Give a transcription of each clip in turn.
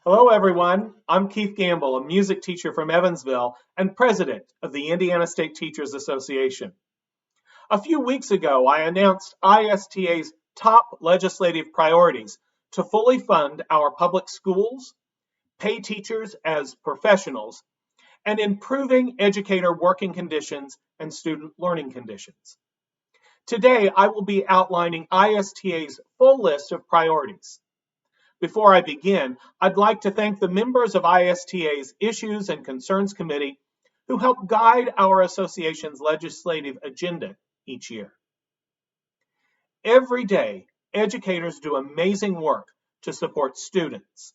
Hello, everyone. I'm Keith Gambill, a music teacher from Evansville and president of the Indiana State Teachers Association. A few weeks ago, I announced ISTA's top legislative priorities to fully fund our public schools, pay teachers as professionals, and improving educator working conditions and student learning conditions. Today, I will be outlining ISTA's full list of priorities. Before I begin, I'd like to thank the members of ISTA's Issues and Concerns Committee who help guide our association's legislative agenda each year. Every day, educators do amazing work to support students,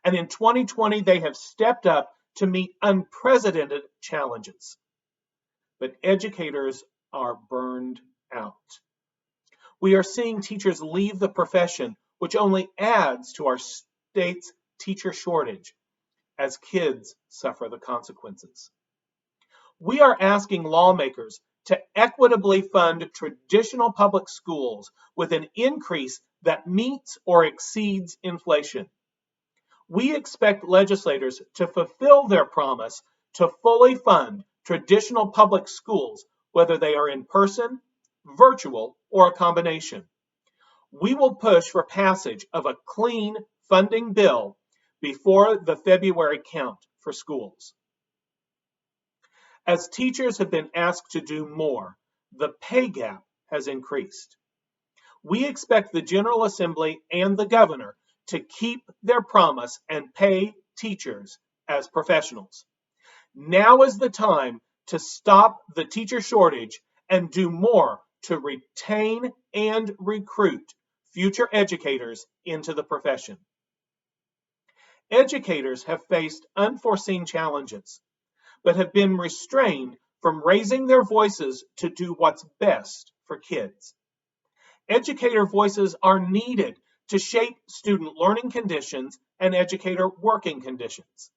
and in 2020 they have stepped up to meet unprecedented challenges. But educators are burned out. We are seeing teachers leave the profession, which only adds to our state's teacher shortage as kids suffer the consequences. We are asking lawmakers to equitably fund traditional public schools with an increase that meets or exceeds inflation. We expect legislators to fulfill their promise to fully fund traditional public schools, whether they are in person, virtual, or a combination. We will push for passage of a clean funding bill before the February count for schools. As teachers have been asked to do more, the pay gap has increased. We expect the General Assembly and the governor to keep their promise and pay teachers as professionals. Now is the time to stop the teacher shortage and do more to retain and recruit future educators into the profession. Educators have faced unforeseen challenges, but have been restrained from raising their voices to do what's best for kids. Educator voices are needed to shape student learning conditions and educator working conditions.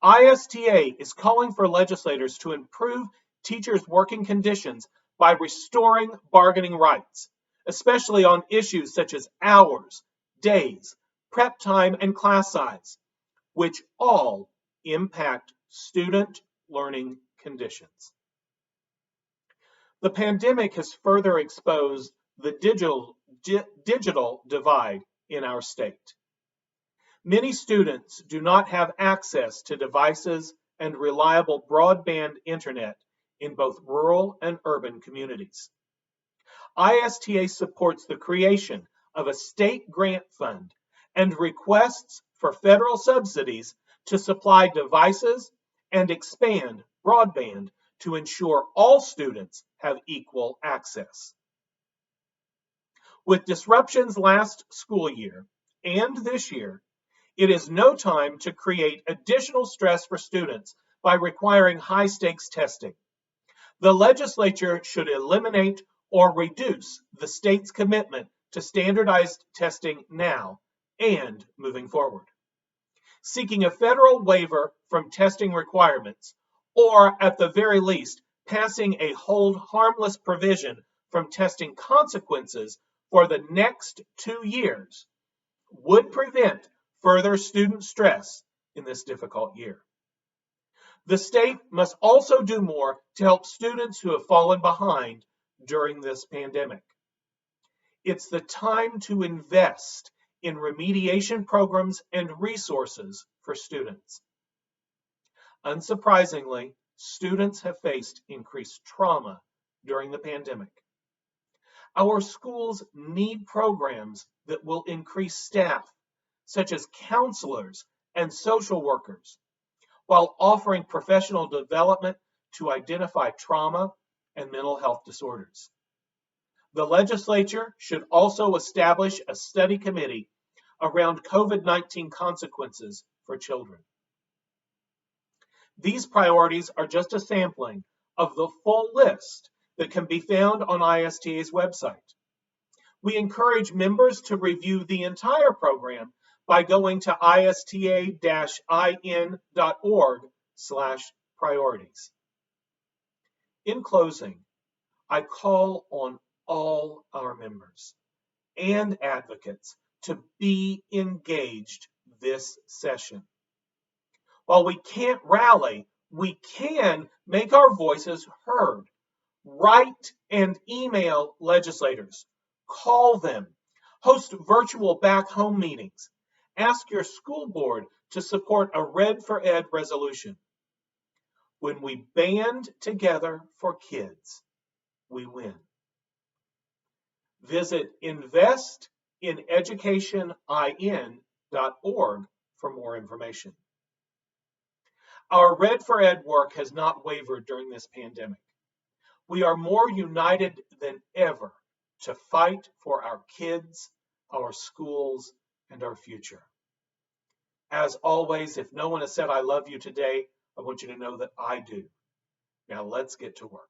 ISTA is calling for legislators to improve teachers' working conditions by restoring bargaining rights, especially on issues such as hours, days, prep time, and class size, which all impact student learning conditions. The pandemic has further exposed the digital divide in our state. Many students do not have access to devices and reliable broadband internet in both rural and urban communities. ISTA supports the creation of a state grant fund and requests for federal subsidies to supply devices and expand broadband to ensure all students have equal access. With disruptions last school year and this year, it is no time to create additional stress for students by requiring high-stakes testing. The legislature should eliminate or reduce the state's commitment to standardized testing now and moving forward. Seeking a federal waiver from testing requirements, or at the very least, passing a hold harmless provision from testing consequences for the next 2 years, would prevent further student stress in this difficult year. The state must also do more to help students who have fallen behind during this pandemic. It's the time to invest in remediation programs and resources for students. Unsurprisingly, students have faced increased trauma during the pandemic. Our schools need programs that will increase staff, such as counselors and social workers, while offering professional development to identify trauma and mental health disorders. The legislature should also establish a study committee around COVID-19 consequences for children. These priorities are just a sampling of the full list that can be found on ISTA's website. We encourage members to review the entire program by going to ista-in.org/priorities. In closing, I call on all our members and advocates to be engaged this session. While we can't rally, we can make our voices heard. Write and email legislators. Call them. Host virtual back home meetings. Ask your school board to support a Red for Ed resolution. When we band together for kids, we win. Visit investineducationin.org for more information. Our Red for Ed work has not wavered during this pandemic. We are more united than ever to fight for our kids, our schools, and our future. As always, if no one has said I love you today, I want you to know that I do. Now let's get to work.